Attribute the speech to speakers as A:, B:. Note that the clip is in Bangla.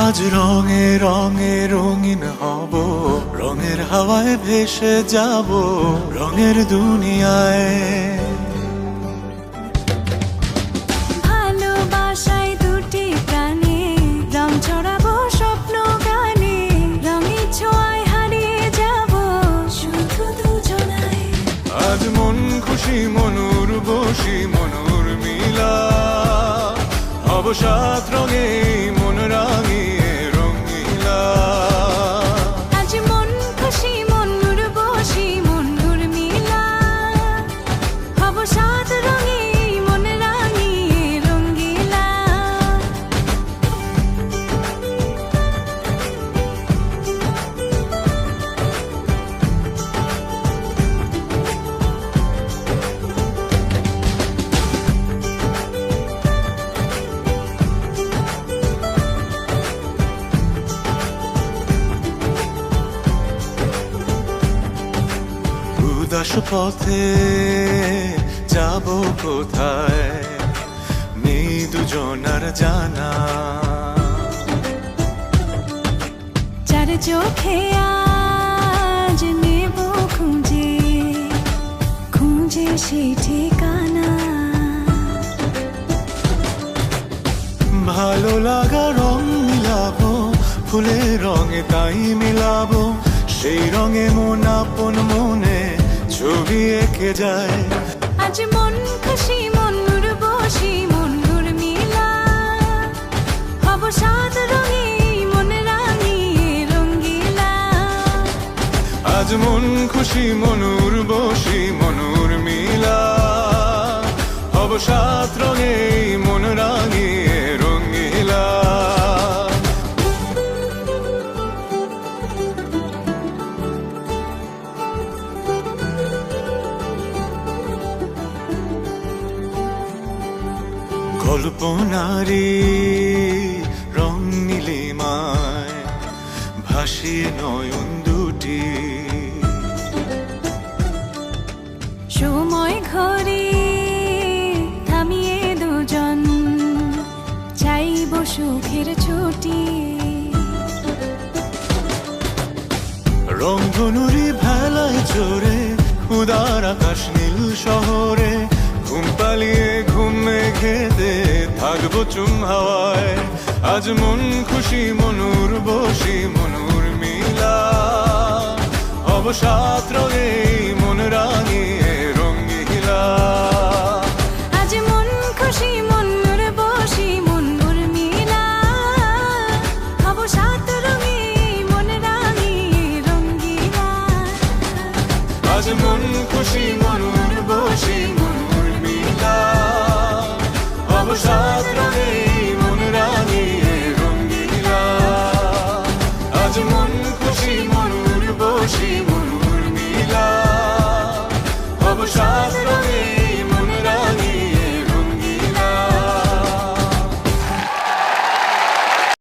A: আজ রঙে রঙে রঙিন হব, রঙের হাওয়ায় ভেসে যাব রঙের দুনিয়ায়।
B: ভালোবাসায় দুটি প্রাণে রং ছড়াবো স্বপ্ন গানে, রঙের ছোঁয়ায় হারিয়ে যাব শুধু দুজনায়।
A: আজ মন খুশি মনুর বসি মনুর মিলা, হব সাত রঙে মন রাঙিয়ে রঙিলা।
B: আজ মন খুশি মনুর বসি মনুর মিলা, হব সাত রঙে মন রাঙিয়ে রঙ্গিলা।
A: উদাস পথে যাব কোথায়, নেই দুজনার জানা।
B: চার চোখে আজ নেব খুঁজে খুঁজে সেই ঠিকানা।
A: ভালো লাগা রং মিলাবো, ফুলের রঙে তাই মিলাবো, সেই রঙে মন আপন মনে ছবি এঁকে যায়।
B: আজ মন খুশি মনুর বসি মনুর মিলা, হব সাত রঙে মন রাঙিয়ে রঙ্গিলা।
A: আজ মন খুশি মনুর বসি মনুর মিলা, হব সাত রঙে মন রাঙিয়ে রঙিলা। কল্পনারি রং নীলিমায় ভাসিয়ে নয়ন দুটি,
B: সময় ঘরে থামিয়ে দুজন চাইব সুখের ছুটি।
A: রংধনুরি ভেলায় চড়ে উদার আকাশ নীল শহরে, ঘুম পালিয়ে ঘুম মেঘেতে থাকবো চুম হাওয়ায়। আজ মন খুশি মনুর বসি মনুর মিলা, হব সাত রঙে মন রাঙিয়ে রঙ্গিলা।
B: আজ মন খুশি মনুর বসি মনুর মিলা, হব সাত রঙে মন রাঙিয়ে রঙ্গিলা।
A: আজ মন খুশি মনুর বসি মনুর মিলা, হব সাত রঙে মন রাঙিয়ে রঙ্গিলা। আজ মন